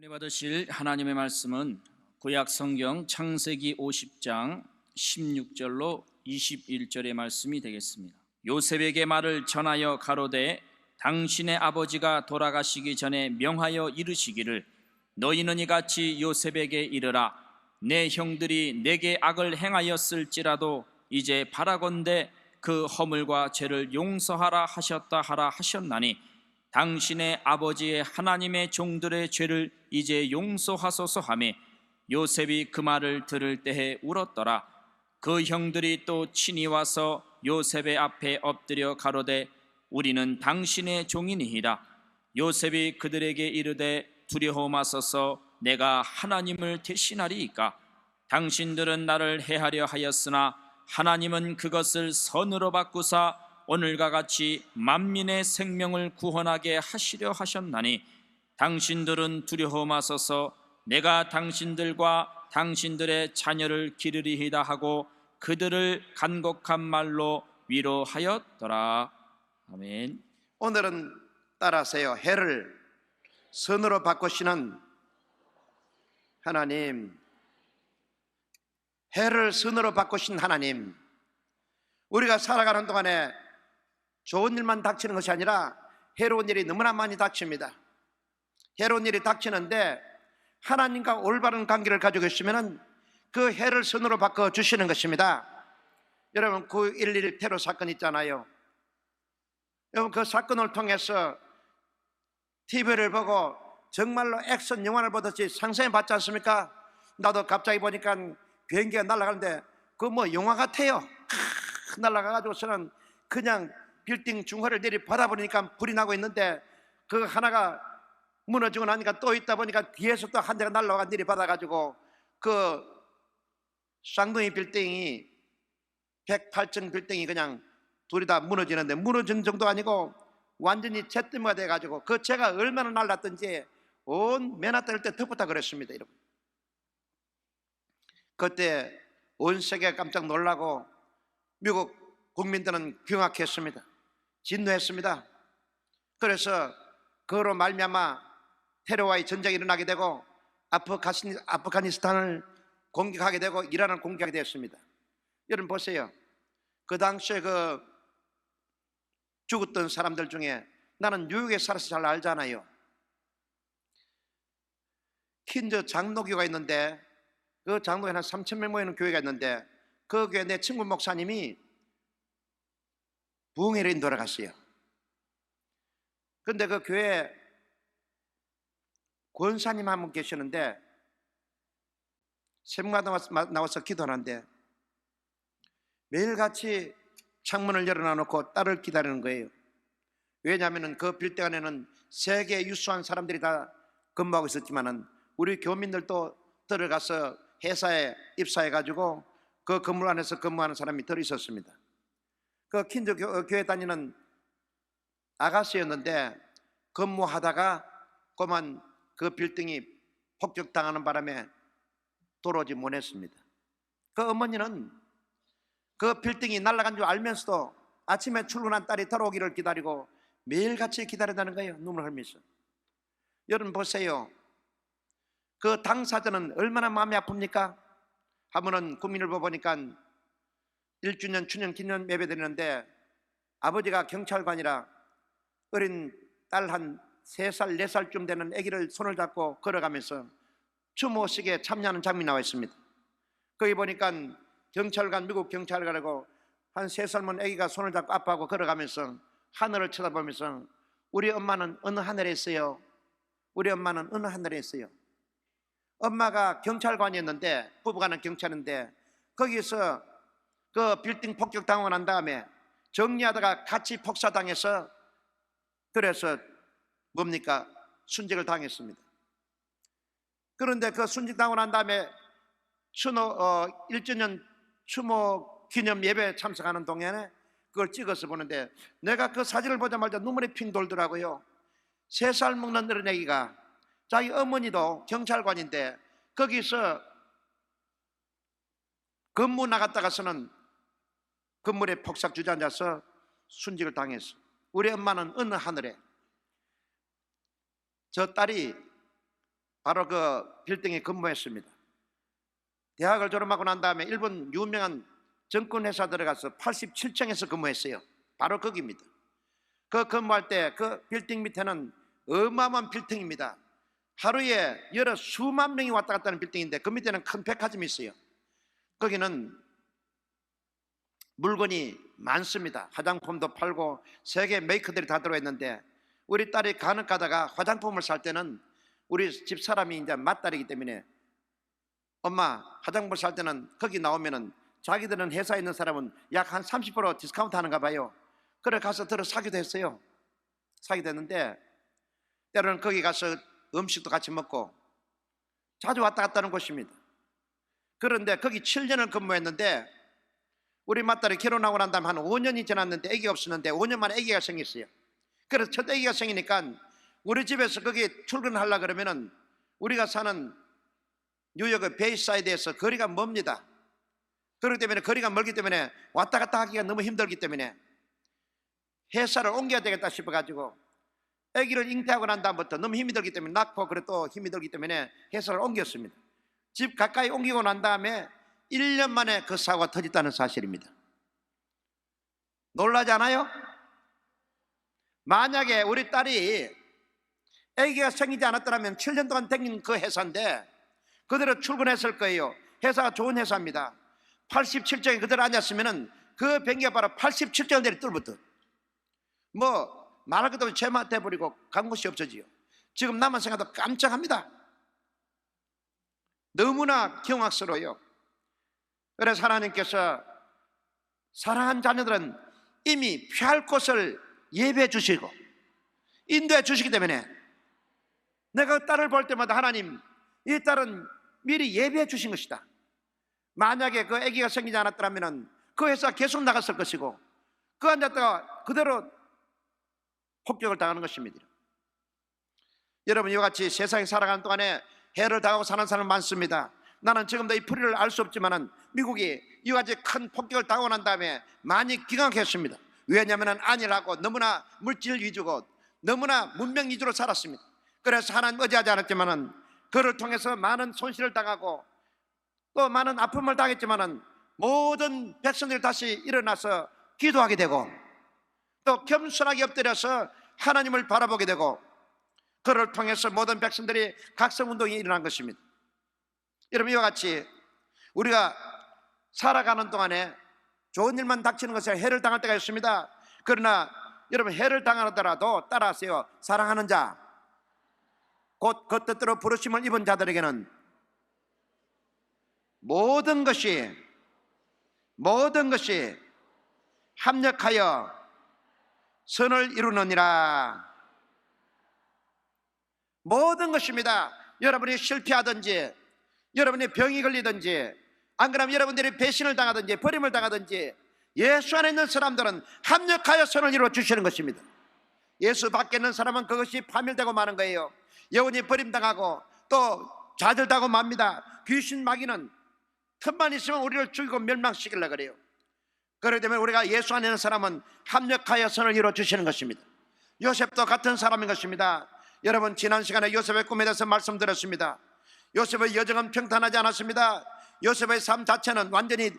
은혜 받으실 하나님의 말씀은 구약 성경 창세기 50장 16절로 21절의 말씀이 되겠습니다. 요셉에게 말을 전하여 가로되 당신의 아버지가 돌아가시기 전에 명하여 이르시기를 너희는 이같이 요셉에게 이르라 내 형들이 내게 악을 행하였을지라도 이제 바라건대 그 허물과 죄를 용서하라 하셨다 하라 하셨나니 당신의 아버지의 하나님의 종들의 죄를 이제 용서하소서 하며 요셉이 그 말을 들을 때에 울었더라. 그 형들이 또 친히 와서 요셉의 앞에 엎드려 가로되 우리는 당신의 종이니이다. 요셉이 그들에게 이르되 두려워 마소서 내가 하나님을 대신하리이까. 당신들은 나를 해하려 하였으나 하나님은 그것을 선으로 바꾸사 오늘과 같이 만민의 생명을 구원하게 하시려 하셨나니 당신들은 두려워 마소서 내가 당신들과 당신들의 자녀를 기르리이다 하고 그들을 간곡한 말로 위로하였더라. 아멘. 오늘은 따라하세요. 해를 선으로 바꾸시는 하나님, 해를 선으로 바꾸신 하나님. 우리가 살아가는 동안에 좋은 일만 닥치는 것이 아니라 해로운 일이 너무나 많이 닥칩니다. 해로운 일이 닥치는데 하나님과 올바른 관계를 가지고 계시면 그 해를 선으로 바꿔주시는 것입니다. 여러분 9.11 테러 사건 있잖아요. 여러분 그 사건을 통해서 TV를 보고 정말로 액션 영화를 보듯이 상상해 봤지 않습니까? 나도 갑자기 보니까 비행기가 날아가는데 그 뭐 영화 같아요. 날아가가지고서는 그냥 빌딩 중허를 내리 받아버리니까 불이 나고 있는데 그 하나가 무너지고 나니까 또 있다 보니까 뒤에서 또 한 대가 날아가 내리 받아가지고 그 쌍둥이 빌딩이 108층 빌딩이 그냥 둘이 다 무너지는데 무너진 정도가 아니고 완전히 잿더미가 돼가지고 그 재가 얼마나 날랐던지 온 맨하탄을 때 덮었다 그랬습니다. 여러분 그때 온 세계가 깜짝 놀라고 미국 국민들은 경악했습니다. 진노했습니다. 그래서 그로 말미암아 테러와의 전쟁이 일어나게 되고 아프가니스탄을 공격하게 되고 이란을 공격하게 되었습니다. 여러분 보세요. 그 당시에 그 죽었던 사람들 중에 나는 뉴욕에 살아서 잘 알잖아요. 퀸즈 장로교가 있는데 그 장로에 한 3,000명 모이는 교회가 있는데 그 교회 내 친구 목사님이 부흥회를 인도하러 갔어요. 그런데 그 교회에 권사님 한 분 계시는데 새벽마다 나와서 기도하는데 매일같이 창문을 열어놔놓고 딸을 기다리는 거예요. 왜냐하면 그 빌딩 안에는 세계 유수한 사람들이 다 근무하고 있었지만은 우리 교민들도 들어가서 회사에 입사해가지고 그 건물 안에서 근무하는 사람이 들어 있었습니다. 그 킨즈 교회 다니는 아가씨였는데 근무하다가 그만 그 빌딩이 폭격당하는 바람에 돌아오지 못했습니다. 그 어머니는 그 빌딩이 날아간 줄 알면서도 아침에 출근한 딸이 돌아오기를 기다리고 매일같이 기다린다는 거예요. 눈물 흘리면서. 여러분 보세요. 그 당사자는 얼마나 마음이 아픕니까? 한 번은 국민일보 보니까 1주년 추년 기념 예배 드리는데 아버지가 경찰관이라 어린 딸 한 3살 4살쯤 되는 아기를 손을 잡고 걸어가면서 추모식에 참여하는 장면이 나와 있습니다. 거기 보니까 경찰관, 미국 경찰관이고 한 3살만 아기가 손을 잡고 아빠하고 걸어가면서 하늘을 쳐다보면서 우리 엄마는 어느 하늘에 있어요? 우리 엄마는 어느 하늘에 있어요? 엄마가 경찰관이었는데 부부가는 경찰인데 거기서 그 빌딩 폭격당하고 난 다음에 정리하다가 같이 폭사당해서 그래서 뭡니까? 순직을 당했습니다. 그런데 그 순직당하고 난 다음에 1주년 추모 기념 예배에 참석하는 동안에 그걸 찍어서 보는데 내가 그 사진을 보자마자 눈물이 핑 돌더라고요. 3살 먹는 어린 애기가 자기 어머니도 경찰관인데 거기서 근무 나갔다가서는 건물에 폭삭 주저앉아서 순직을 당했어. 우리 엄마는 어느 하늘에. 저 딸이 바로 그 빌딩에 근무했습니다. 대학을 졸업하고 난 다음에 일본 유명한 정권회사 들어가서 87층에서 근무했어요. 바로 거기입니다. 그 근무할 때 그 빌딩 밑에는 어마어마한 빌딩입니다. 하루에 여러 수만 명이 왔다 갔다 하는 빌딩인데 그 밑에는 큰 백화점이 있어요. 거기는 물건이 많습니다. 화장품도 팔고 세계 메이커들이 다 들어있는데 우리 딸이 간혹 가다가 화장품을 살 때는 우리 집 사람이 이제 맏딸이기 때문에 엄마 화장품 살 때는 거기 나오면은 자기들은 회사에 있는 사람은 약 한 30% 디스카운트 하는가 봐요. 그래 가서 들어 사기도 했어요. 사기도 했는데 때로는 거기 가서 음식도 같이 먹고 자주 왔다 갔다 하는 곳입니다. 그런데 거기 7년을 근무했는데 우리 맏딸이 결혼하고 난 다음에 한 5년이 지났는데 아기가 없었는데 5년 만에 아기가 생겼어요. 그래서 첫 아기가 생기니까 우리 집에서 거기 출근하려고 그러면은 우리가 사는 뉴욕의 베이사이드에서 거리가 멉니다. 그렇기 때문에 거리가 멀기 때문에 왔다 갔다 하기가 너무 힘들기 때문에 회사를 옮겨야 되겠다 싶어가지고 아기를 잉태하고 난 다음부터 너무 힘이 들기 때문에 낳고 그래 또 힘이 들기 때문에 회사를 옮겼습니다. 집 가까이 옮기고 난 다음에 1년 만에 그 사고가 터졌다는 사실입니다. 놀라지 않아요? 만약에 우리 딸이 아기가 생기지 않았더라면 7년 동안 다닌 그 회사인데 그대로 출근했을 거예요. 회사가 좋은 회사입니다. 87정에 그대로 앉았으면 그 변기가 바로 87정 내리 뚫부터 뭐 말할 것도 없이 죄만 돼버리고 간 곳이 없어지요. 지금 나만 생각해도 깜짝합니다. 너무나 경악스러워요. 그래서 하나님께서 사랑한 자녀들은 이미 피할 곳을 예배해 주시고 인도해 주시기 때문에 내가 딸을 볼 때마다 하나님 이 딸은 미리 예배해 주신 것이다. 만약에 그 아기가 생기지 않았더라면 그 회사 계속 나갔을 것이고 그 앉았다가 그대로 폭격을 당하는 것입니다. 여러분 이와 같이 세상에 살아가는 동안에 해를 당하고 사는 사람 많습니다. 나는 지금도 이 풀이를 알 수 없지만 미국이 이와 같이 큰 폭격을 당하고 난 다음에 많이 기강했습니다. 왜냐하면 안일하고 너무나 물질 위주고 너무나 문명 위주로 살았습니다. 그래서 하나님 의지하지 않았지만 그를 통해서 많은 손실을 당하고 또 많은 아픔을 당했지만 모든 백성들이 다시 일어나서 기도하게 되고 또 겸손하게 엎드려서 하나님을 바라보게 되고 그를 통해서 모든 백성들이 각성운동이 일어난 것입니다. 여러분 이와 같이 우리가 살아가는 동안에 좋은 일만 닥치는 것에 해를 당할 때가 있습니다. 그러나 여러분 해를 당하더라도 따라하세요. 사랑하는 자 곧 그 뜻대로 부르심을 입은 자들에게는 모든 것이 합력하여 선을 이루느니라. 모든 것입니다. 여러분이 실패하든지 여러분이 병이 걸리든지 안 그러면 여러분들이 배신을 당하든지 버림을 당하든지 예수 안에 있는 사람들은 합력하여 선을 이루어 주시는 것입니다. 예수 밖에 있는 사람은 그것이 파멸되고 마는 거예요. 영원히 버림당하고 또 좌절당하고 맙니다. 귀신 마귀는 틈만 있으면 우리를 죽이고 멸망시키려고 그래요. 그렇기 때문에 우리가 예수 안에 있는 사람은 합력하여 선을 이루어 주시는 것입니다. 요셉도 같은 사람인 것입니다. 여러분 지난 시간에 요셉의 꿈에 대해서 말씀드렸습니다. 요셉의 여정은 평탄하지 않았습니다. 요셉의 삶 자체는 완전히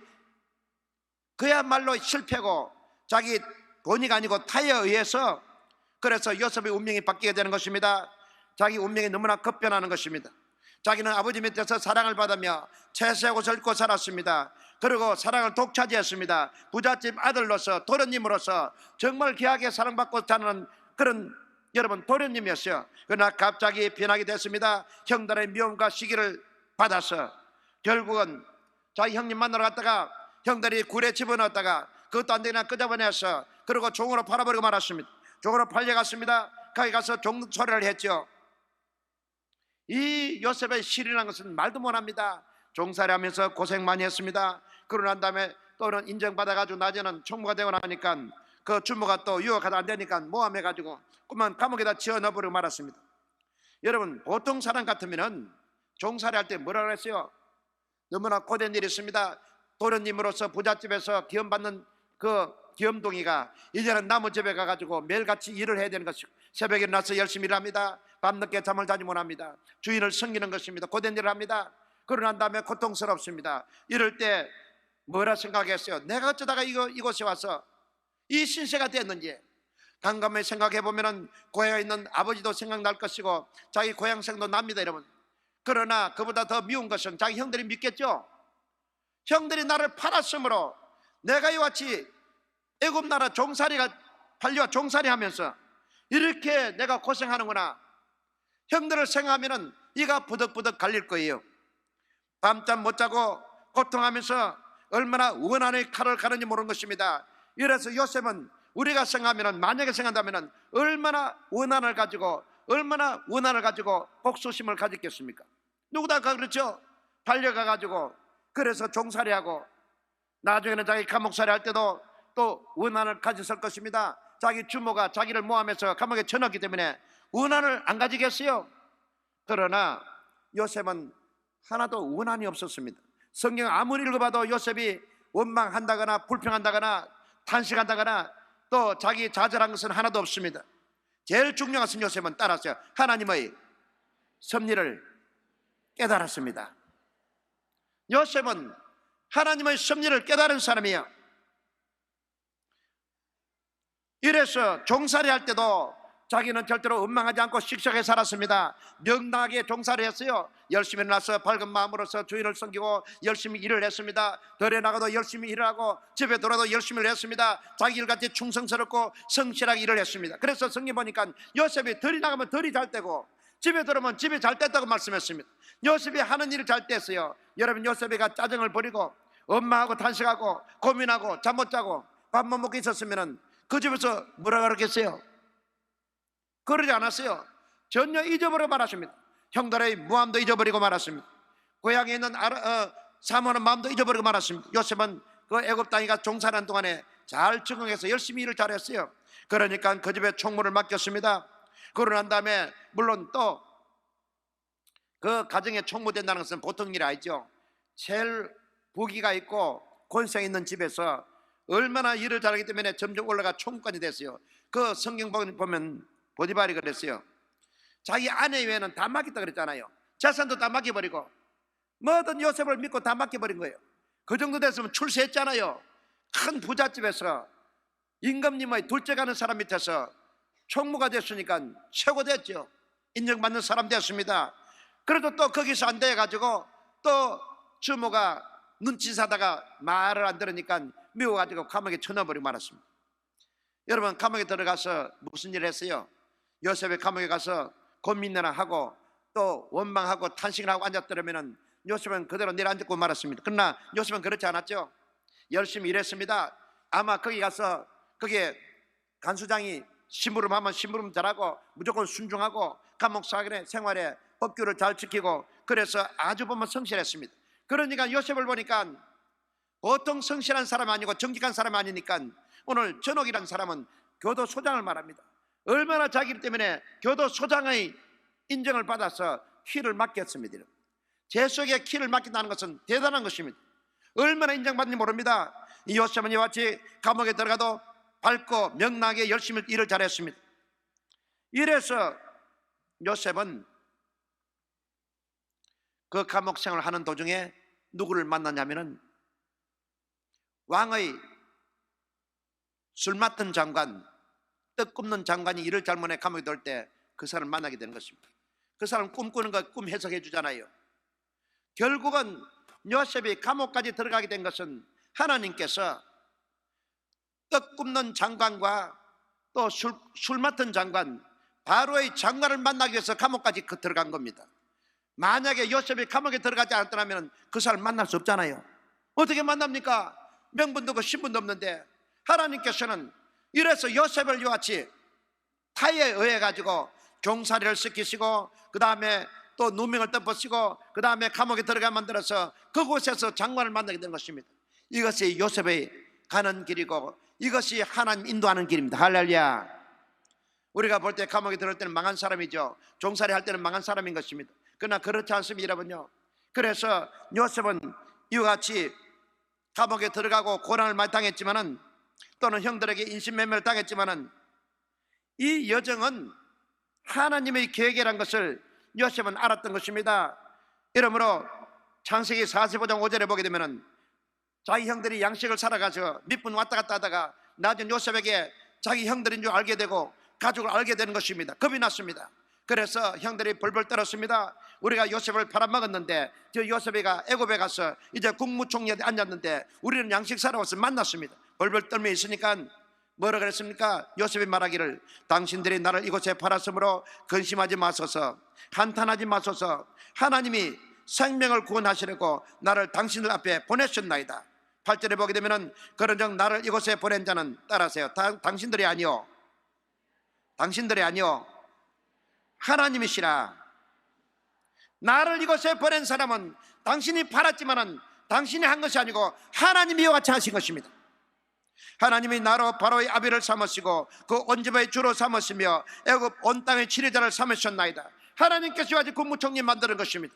그야말로 실패고 자기 본의가 아니고 타에 의해서 그래서 요셉의 운명이 바뀌게 되는 것입니다. 자기 운명이 너무나 급변하는 것입니다. 자기는 아버지 밑에서 사랑을 받으며 채색 옷을 입고 살았습니다. 그리고 사랑을 독차지했습니다. 부잣집 아들로서 도련님으로서 정말 귀하게 사랑받고 사는 그런 여러분 도련님이었어요. 그러나 갑자기 변하게 됐습니다. 형들의 미움과 시기를 받아서 결국은 자기 형님 만나러 갔다가 형들이 굴에 집어넣었다가 그것도 안 되나 끄집어내서 그리고 종으로 팔아버리고 말았습니다. 종으로 팔려갔습니다. 거기 가서 종소리를 했죠. 이 요셉의 실이라는 것은 말도 못합니다. 종살이 하면서 고생 많이 했습니다. 그러고 난 다음에 또는 인정받아가지고 낮에는 총무가 되고 나니까 그 주모가 또 유혹하다 안 되니까 모함해가지고 그만 감옥에다 지어 넣어버리고 말았습니다. 여러분 보통 사람 같으면은 종살이 할 때 뭐라 그랬어요? 너무나 고된 일이 있습니다. 도련님으로서 부잣집에서 기업받는 그 기업동이가 이제는 나무집에 가가지고 매일같이 일을 해야 되는 것이고 새벽에 일어나서 열심히 일합니다. 밤늦게 잠을 자지 못합니다. 주인을 섬기는 것입니다. 고된 일을 합니다. 그러고 난 다음에 고통스럽습니다. 이럴 때 뭐라 생각했어요? 내가 어쩌다가 이곳에 와서 이 신세가 됐는지. 깜깜히 생각해 보면은 고향에 있는 아버지도 생각날 것이고 자기 고향생도 납니다, 여러분. 그러나 그보다 더 미운 것은 자기 형들이 믿겠죠. 형들이 나를 팔았으므로 내가 이와 같이 애굽 나라 종살이가 팔려 종살이하면서 이렇게 내가 고생하는구나. 형들을 생각하면은 이가 부덕부덕 갈릴 거예요. 밤잠 못 자고 고통하면서 얼마나 원한의 칼을 가는지 모르는 것입니다. 이래서 요셉은 우리가 생각하면은, 만약에 생각한다면은 얼마나 원한을 가지고 복수심을 가졌겠습니까? 누구다 그렇죠? 팔려가 가지고 그래서 종살이하고 나중에는 자기 감옥살이 할 때도 또 원한을 가졌을 것입니다. 자기 주모가 자기를 모함해서 감옥에 쳐넣기 때문에 원한을 안 가지겠어요? 그러나 요셉은 하나도 원한이 없었습니다. 성경 아무리 읽어봐도 요셉이 원망한다거나 불평한다거나 탄식한다거나 또 자기 좌절한 것은 하나도 없습니다. 제일 중요한 것은 요셉은 따랐어요. 하나님의 섭리를 깨달았습니다. 요셉은 하나님의 섭리를 깨달은 사람이에요. 이래서 종살이 할 때도 자기는 절대로 원망하지 않고 씩씩하게 살았습니다. 명랑하게 종살이 했어요. 열심히 일어나서 밝은 마음으로서 주인을 섬기고 열심히 일을 했습니다. 덜에 나가도 열심히 일을 하고 집에 돌아도 열심히 일을 했습니다. 자기 일같이 충성스럽고 성실하게 일을 했습니다. 그래서 성경 보니까 요셉이 덜이 나가면 덜이 잘 되고 집에 들어오면 집이 잘 됐다고 말씀했습니다. 요셉이 하는 일을 잘 됐어요. 여러분, 요셉이가 짜증을 버리고 엄마하고 탄식하고 고민하고 잠 못 자고 밥 못 먹고 있었으면 그 집에서 뭐라 그러겠어요? 그러지 않았어요. 전혀 잊어버리고 말았습니다. 형들의 모함도 잊어버리고 말았습니다. 고향에 있는 사모하는 마음도 잊어버리고 말았습니다. 요셉은 그 애굽 땅이가 종살이하는 동안에 잘 적응해서 열심히 일을 잘했어요. 그러니까 그 집에 총무를 맡겼습니다. 그러고 난 다음에 물론 또 그 가정에 총무된다는 것은 보통 일이 아니죠. 제일 부귀가 있고 권세 있는 집에서 얼마나 일을 잘하기 때문에 점점 올라가 총무까지 됐어요. 그 성경 보면 보디발이 그랬어요. 자기 아내 외에는 다 맡겼다 그랬잖아요. 재산도 다 맡겨버리고 뭐든 요셉을 믿고 다 맡겨버린 거예요. 그 정도 됐으면 출세했잖아요. 큰 부잣집에서 임금님의 둘째 가는 사람 밑에서 총무가 됐으니까 최고 됐죠. 인정받는 사람 됐습니다. 그래도 또 거기서 안 돼가지고 또 주모가 눈치 사다가 말을 안 들으니까 미워가지고 감옥에 쳐넣어버리고 말았습니다. 여러분, 감옥에 들어가서 무슨 일을 했어요? 요셉이 감옥에 가서 고민이나 하고 또 원망하고 탄식을 하고 앉았더라면 요셉은 그대로 내려앉고 말았습니다. 그러나 요셉은 그렇지 않았죠. 열심히 일했습니다. 아마 거기 가서 거기에 간수장이 심부름 하면 심부름 잘하고 무조건 순종하고 감옥 생활에 법규를 잘 지키고 그래서 아주 보면 성실했습니다. 그러니까 요셉을 보니까 보통 성실한 사람 아니고 정직한 사람 아니니까 오늘 전옥이라는 사람은 교도소장을 말합니다. 얼마나 자기 때문에 교도소장의 인정을 받아서 키를 맡겼습니다. 제 속에 키를 맡긴다는 것은 대단한 것입니다. 얼마나 인정받는지 모릅니다. 이 요셉은 이와 같이 감옥에 들어가도 밝고 명랑하게 열심히 일을 잘했습니다. 이래서 요셉은 그 감옥 생활을 하는 도중에 누구를 만났냐면은 왕의 술 맡은 장관, 떡 굽는 장관이 일을 잘못해 감옥에 들어올 때 그 사람을 만나게 되는 것입니다. 그 사람 꿈꾸는 거 꿈 해석해 주잖아요. 결국은 요셉이 감옥까지 들어가게 된 것은 하나님께서 떡 굽는 장관과 또 술 맡은 장관, 바로의 장관을 만나기 위해서 감옥까지 들어간 겁니다. 만약에 요셉이 감옥에 들어가지 않았더라면 그 사람을 만날 수 없잖아요. 어떻게 만납니까? 명분도 없고 신분도 없는데 하나님께서는 이래서 요셉을 이같이 타에 의해 가지고 종살이를 시키시고 그 다음에 또 누명을 덮으시고 그 다음에 감옥에 들어가 만들어서 그곳에서 장관을 만나게 된 것입니다. 이것이 요셉의 가는 길이고 이것이 하나님 인도하는 길입니다. 할렐루야. 우리가 볼 때 감옥에 들어올 때는 망한 사람이죠. 종살이 할 때는 망한 사람인 것입니다. 그러나 그렇지 않습니다, 여러분요. 그래서 요셉은 이와 같이 감옥에 들어가고 고난을 많이 당했지만은 또는 형들에게 인신매매를 당했지만은 이 여정은 하나님의 계획이란 것을 요셉은 알았던 것입니다. 이러므로 창세기 45장 5절에 보게 되면 자기 형들이 양식을 사러 가서 몇 분 왔다 갔다 하다가 나중에 요셉에게 자기 형들인 줄 알게 되고 가족을 알게 되는 것입니다. 겁이 났습니다. 그래서 형들이 벌벌 떨었습니다. 우리가 요셉을 팔아먹었는데 저 요셉이가 애굽에 가서 이제 국무총리에 앉았는데 우리는 양식 사러 와서 만났습니다. 벌벌 떨며 있으니까 뭐라 그랬습니까? 요셉이 말하기를 당신들이 나를 이곳에 팔았으므로 근심하지 마소서, 한탄하지 마소서. 하나님이 생명을 구원하시려고 나를 당신들 앞에 보내셨나이다. 8절에 보게 되면 그런즉 나를 이곳에 보낸 자는 따라하세요. 당신들이 아니요, 당신들이 아니요, 하나님이시라. 나를 이곳에 보낸 사람은 당신이 팔았지만은 당신이 한 것이 아니고 하나님이 이와 같이 하신 것입니다. 하나님이 나로 바로의 아비를 삼으시고 그 온 집의 주로 삼으시며 애굽 온 땅의 지뢰자를 삼으셨나이다. 하나님께서 아직 국무총리 만드는 것입니다.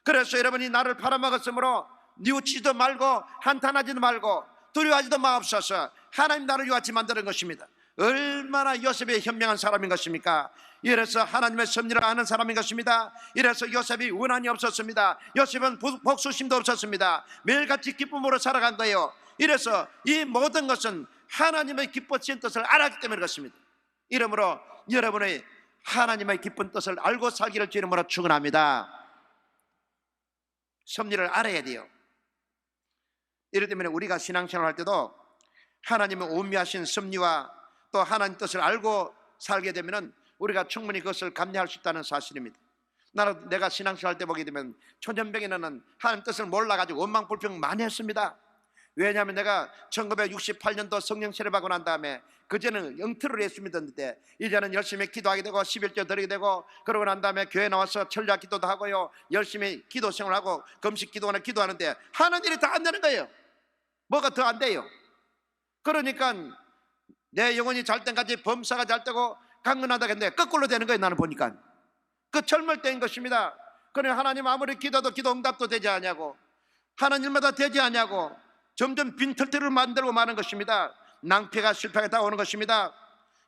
그래서 여러분이 나를 팔아먹었으므로 뉘우치지도 말고 한탄하지도 말고 두려워하지도 마옵소서. 하나님 나를 이와 같이 만드는 것입니다. 얼마나 요셉이 현명한 사람인 것입니까? 이래서 하나님의 섭리를 아는 사람인 것입니다. 이래서 요셉이 원한이 없었습니다. 요셉은 복수심도 없었습니다. 매일같이 기쁨으로 살아간 거예요. 이래서 이 모든 것은 하나님의 기쁘신 뜻을 알았기 때문에 그렇습니다. 이러므로 여러분의 하나님의 기쁜 뜻을 알고 살기를 주 이름으로 축원합니다. 섭리를 알아야 돼요. 이렇기 때문에 우리가 신앙생활 할 때도 하나님의 오묘하신 섭리와 또 하나님 뜻을 알고 살게 되면 우리가 충분히 그것을 감내할 수 있다는 사실입니다. 내가 신앙생활 할 때 보게 되면 초년병에는 하나님 뜻을 몰라가지고 원망불평 많이 했습니다. 왜냐하면 내가 1968년도 성령 세례받고 난 다음에 그전에는 영틀을 예수 믿었는데 이제는 열심히 기도하게 되고 11조 드리게 되고 그러고 난 다음에 교회 나와서 철야 기도도 하고요, 열심히 기도 생활하고 금식 기도하는 기도하는데 하는 일이 다 안 되는 거예요. 뭐가 더 안 돼요? 그러니까 내 영혼이 잘 때까지 범사가 잘 되고 강건하다 했는데 거꾸로 되는 거예요. 나는 보니까 그 젊을 때인 것입니다. 그래 하나님 아무리 기도도 기도 응답도 되지 않냐고, 하는 일마다 되지 않냐고 점점 빈털터리를 만들고 마는 것입니다. 낭패가 실패가 다 오는 것입니다.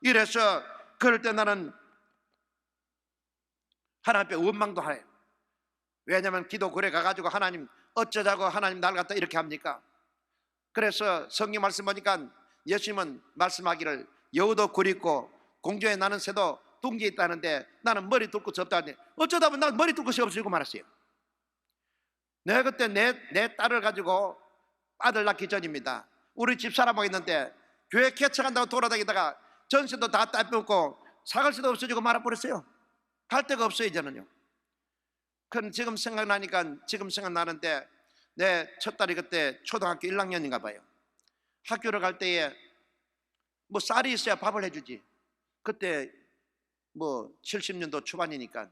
이래서 그럴 때 나는 하나님 앞에 원망도 하요. 왜냐하면 기도 굴에 가가지고 하나님 어쩌자고 하나님 날 갖다 이렇게 합니까? 그래서 성경 말씀 보니까 예수님은 말씀하기를 여우도 굴 있고 공중에 나는 새도 둥지에 있다는데 나는 머리 둘 곳이 없다는데 어쩌다 보면 난 머리 둘 곳이 없어지고 말았어요. 내가 그때 내 딸을 가지고 아들 낳기 전입니다. 우리 집사람하고 있는데 교회 개척한다고 돌아다니다가 전세도 다 따먹고 사갈세도 없어지고 말아버렸어요. 갈 데가 없어요 이제는요. 그럼 지금 생각나는데 내 첫 딸이 그때 초등학교 1학년인가 봐요. 학교를 갈 때에 뭐 쌀이 있어야 밥을 해주지. 그때 뭐 70년도 초반이니까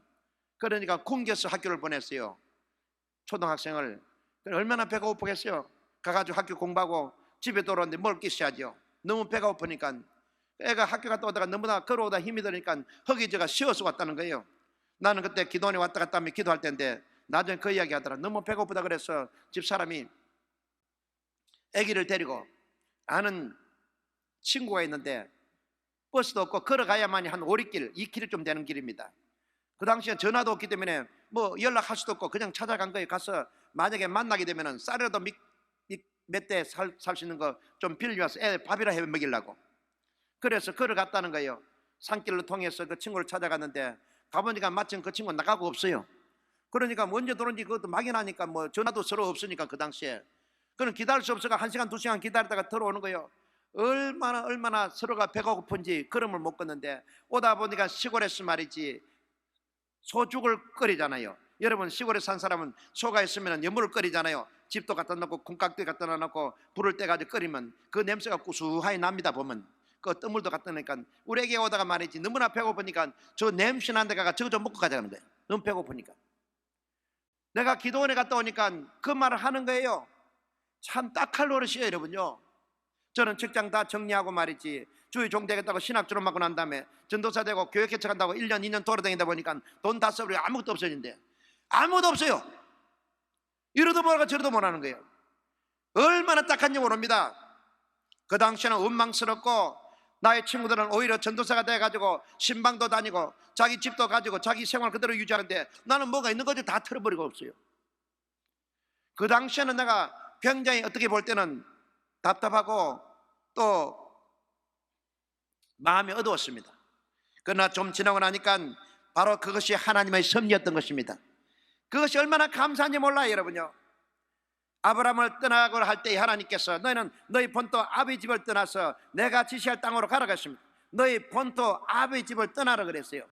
그러니까 굶겨서 학교를 보냈어요. 초등학생을. 얼마나 배가 고프겠어요. 가가지고 학교 공부하고 집에 돌아오는데 뭘 끼셔야죠. 너무 배가 고프니까 애가 학교 갔다 오다가 너무나 걸어오다 힘이 드니까 허기져가 쉬어서 왔다는 거예요. 나는 그때 기도원에 왔다 갔다 하면 기도할 때인데 나중에 그 이야기 하더라. 너무 배고프다 그래서 집사람이 아기를 데리고 아는 친구가 있는데 버스도 없고 걸어가야만이 한 5리길 2km 좀 되는 길입니다. 그 당시에 전화도 없기 때문에 뭐 연락할 수도 없고 그냥 찾아간 거예요. 가서 만약에 만나게 되면 쌀이라도 몇 대 살 수 있는 거 좀 빌려와서 애 밥이라 해 먹이려고. 그래서 걸어갔다는 거예요. 산길로 통해서 그 친구를 찾아갔는데 가보니까 마침 그 친구가 나가고 없어요. 그러니까 언제 들어온지 그것도 막연하니까 뭐 전화도 서로 없으니까 그 당시에 그는 기다릴 수 없어가 1시간 2시간 기다리다가 들어오는 거예요. 얼마나 서로가 배가 고픈지 걸음을 못 걷는데 오다 보니까 시골에서 말이지 소죽을 끓이잖아요. 여러분 시골에 산 사람은 소가 있으면 여물을 끓이잖아요. 집도 갖다 놓고 콩깍지 갖다 놓고 불을 떼가지고 끓이면 그 냄새가 구수하게 납니다. 보면 그 뜨물도 갖다 놓으니까 우리 애기 오다가 말이지 너무나 배고프니까 저 냄새 나는 데 가가 저거 좀 먹고 가자는 거예요. 너무 배고프니까. 내가 기도원에 갔다 오니까 그 말을 하는 거예요. 참 딱할 노릇이에요 여러분요. 저는 직장 다 정리하고 말이지 주의 종 되겠다고 신학 졸업하고 난 다음에 전도사 되고 교회 개척한다고 1년 2년 돌아다니다 보니까 돈 다 써버리고 아무것도 없어진대. 아무것도 없어요. 이러도 뭐라고 저러도 못하는 거예요. 얼마나 딱한지 모릅니다. 그 당시에는 원망스럽고 나의 친구들은 오히려 전도사가 돼가지고 신방도 다니고 자기 집도 가지고 자기 생활 그대로 유지하는데 나는 뭐가 있는 거지 다 털어버리고 없어요. 그 당시에는 내가 굉장히 어떻게 볼 때는 답답하고 또 마음이 어두웠습니다. 그러나 좀 지나고 나니까 바로 그것이 하나님의 섭리였던 것입니다. 그것이 얼마나 감사한지 몰라요, 여러분요. 아브라함을 떠나고 할 때 하나님께서 너희는 너희 본토 아비 집을 떠나서 내가 지시할 땅으로 가라고 했습니다. 너희 본토 아비 집을 떠나라 그랬어요.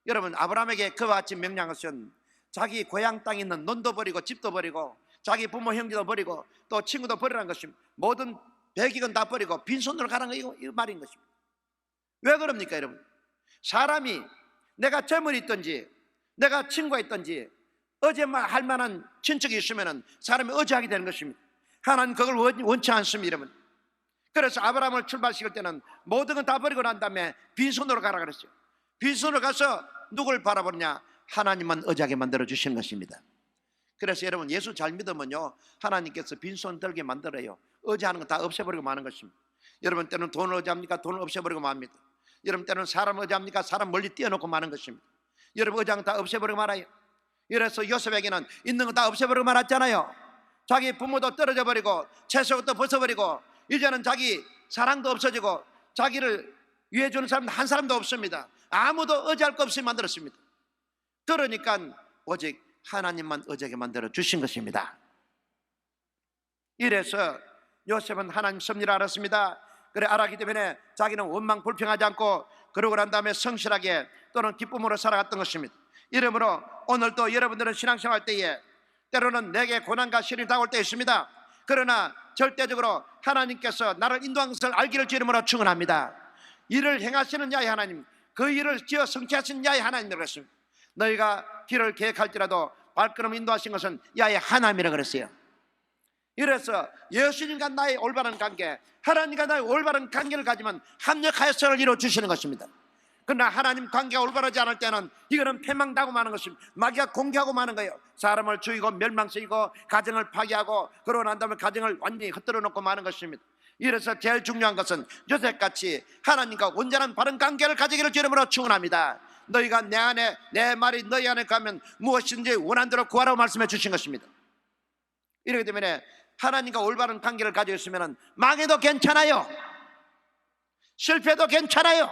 여러분, 아브라함에게 그와 같이 명령하신 자기 고향 땅에 있는 논도 버리고 집도 버리고 자기 부모 형제도 버리고 또 친구도 버리라는 것입니다. 모든 배기건 다 버리고 빈손으로 가라는 거 이거 말인 것입니다. 왜 그럽니까, 여러분? 사람이 내가 젊은이 있든지 내가 친구가 있든지 어제만 할 만한 친척이 있으면 사람이 어제하게 되는 것입니다. 하나님 그걸 원치 않습니다, 여러분. 그래서 아브라함을 출발시킬 때는 모든 건 다 버리고 난 다음에 빈손으로 가라 그랬어요. 빈손으로 가서 누굴 바라보느냐? 하나님만 의지하게 만들어 주신 것입니다. 그래서 여러분, 예수 잘 믿으면요, 하나님께서 빈손 들게 만들어요. 의지하는 거 다 없애버리고 마는 것입니다. 여러분, 때는 돈을 의지합니까? 돈을 없애버리고 맙니다. 여러분, 때는 사람 의지합니까? 사람 멀리 띄워놓고 마는 것입니다. 여러분, 의지하는 거 다 없애버리고 말아요. 이래서 요셉에게는 있는 거 다 없애버리고 말았잖아요. 자기 부모도 떨어져 버리고 채소도 벗어버리고 이제는 자기 사랑도 없어지고 자기를 위해주는 사람 한 사람도 없습니다. 아무도 의지할 거 없이 만들었습니다. 그러니까 오직 하나님만 의지하게 만들어 주신 것입니다. 이래서 요셉은 하나님 섭리를 알았습니다. 그래 알았기 때문에 자기는 원망 불평하지 않고 그러고 난 다음에 성실하게 또는 기쁨으로 살아갔던 것입니다. 이러므로 오늘도 여러분들은 신앙생활 때에 때로는 내게 고난과 시련이 다가올 때 있습니다. 그러나 절대적으로 하나님께서 나를 인도한 것을 알기를 주름으로 축원합니다. 이를 행하시는 야의 하나님, 그 일을 지어 성취하신 야의 하나님이라고 했습니다. 너희가 길을 계획할지라도 발걸음 인도하신 것은 야의 하나님이라고 그랬어요. 이래서 예수님과 나의 올바른 관계, 하나님과 나의 올바른 관계를 가지면 합력하여서를 이루어 주시는 것입니다. 그러나 하나님 관계가 올바르지 않을 때는 이거는 패망당하고 마는 것입니다. 마귀가 공개하고 마는 거예요. 사람을 죽이고 멸망시키고 가정을 파괴하고 그러고 난 다음에 가정을 완전히 흩뜨려 놓고 마는 것입니다. 이래서 제일 중요한 것은 요셉같이 하나님과 온전한 바른 관계를 가지기를 주름으로 축원합니다. 너희가 내 안에, 내 말이 너희 안에 가면 무엇이든지 원하는 대로 구하라고 말씀해 주신 것입니다. 이렇기 때문에 하나님과 올바른 관계를 가지고 있으면 망해도 괜찮아요. 실패도 괜찮아요.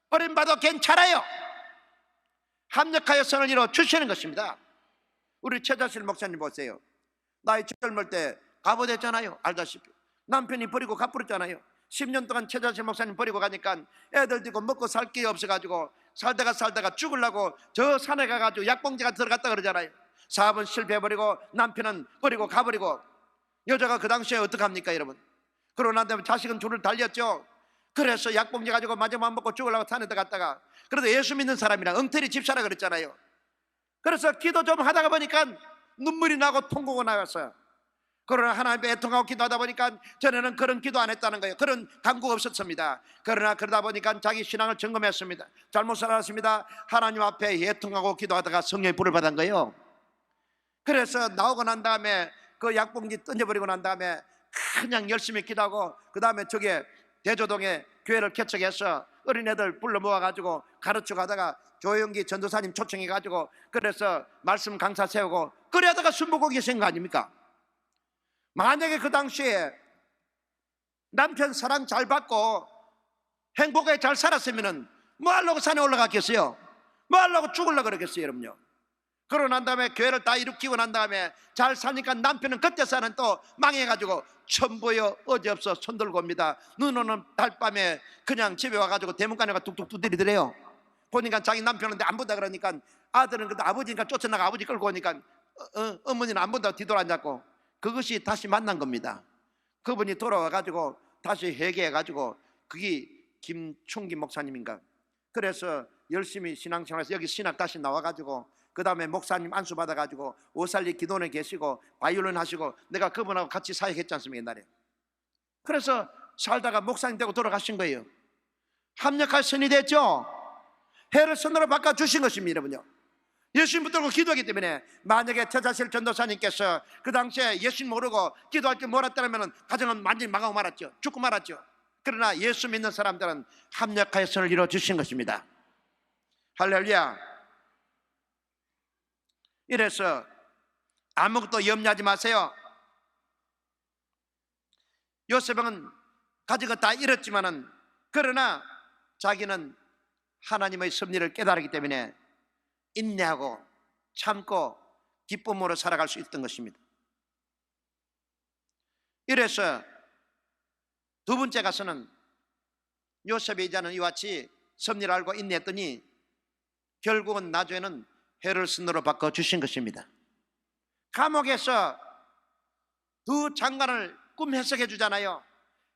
버림받아도 괜찮아요. 합력하여 선을 이루어 주시는 것입니다. 우리 최자실 목사님 보세요. 나이 젊을 때 갑오됐잖아요. 알다시피 남편이 버리고 가버렸잖아요. 10년 동안 최자실 목사님 버리고 가니까 애들 들고 먹고 살 게 없어가지고 살다가 죽으려고 저 산에 가가지고 약봉지가 들어갔다 그러잖아요. 사업은 실패해버리고 남편은 버리고 가버리고 여자가 그 당시에 어떡합니까 여러분? 그러고 난 다음에 자식은 줄을 달렸죠. 그래서 약봉지 가지고 마지막 먹고 죽으려고 산에다 갔다가 그래도 예수 믿는 사람이랑 엉터리 집사라 그랬잖아요. 그래서 기도 좀 하다가 보니까 눈물이 나고 통곡이 나왔어요. 그러나 하나님께 애통하고 기도하다 보니까 전에는 그런 기도 안 했다는 거예요. 그런 간구가 없었습니다. 그러나 그러다 보니까 자기 신앙을 점검했습니다. 잘못 알았습니다. 하나님 앞에 애통하고 기도하다가 성령의 불을 받은 거예요. 그래서 나오고 난 다음에 그 약봉지 던져버리고 난 다음에 그냥 열심히 기도하고 그 다음에 저게 대조동에 교회를 개척해서 어린애들 불러 모아가지고 가르쳐 가다가 조영기 전도사님 초청해가지고 그래서 말씀 강사 세우고 그러다가 순복하게 생 거 아닙니까? 만약에 그 당시에 남편 사랑 잘 받고 행복하게 잘 살았으면 뭐 하려고 산에 올라갔겠어요? 뭐 하려고 죽으려고 그러겠어요 여러분요? 그러고 난 다음에 교회를 다 일으키고 난 다음에 잘 사니까 남편은 그때 사는 또 망해가지고 천보여 어제없어 손 들고 옵니다. 눈 오는 달밤에 그냥 집에 와가지고 대문간에가 뚝뚝 두드리더래요. 보니까 자기 남편은 안 본다 그러니까 아들은 그때 아버지니까 쫓아나가 아버지 끌고 오니까 어머니는 안 본다고 뒤돌아앉았고 그것이 다시 만난 겁니다. 그분이 돌아와가지고 다시 회개해가지고 그게 김충기 목사님인가. 그래서 열심히 신앙생활해서 여기 신학 다시 나와가지고 그 다음에 목사님 안수 받아가지고 오살리 기도원에 계시고 바이올린 하시고 내가 그분하고 같이 사역했지 않습니까 옛날에. 그래서 살다가 목사님 되고 돌아가신 거예요. 합력할 선이 됐죠. 해를 선으로 바꿔주신 것입니다 여러분요. 예수님 붙들고 기도하기 때문에 만약에 최자실 전도사님께서 그 당시에 예수님 모르고 기도할 줄 몰랐다면 가정은 완전히 망하고 말았죠. 죽고 말았죠. 그러나 예수 믿는 사람들은 합력하여서를 이루어주신 것입니다. 할렐루야. 이래서 아무것도 염려하지 마세요. 요셉은 가진 거 다 잃었지만은 그러나 자기는 하나님의 섭리를 깨달았기 때문에 인내하고 참고 기쁨으로 살아갈 수 있던 것입니다. 이래서 두 번째 가서는 요셉의 이자는 이와 같이 섭리를 알고 인내했더니 결국은 나중에는 헤롯으로 바꿔주신 것입니다. 감옥에서 두 장관을 꿈 해석해 주잖아요.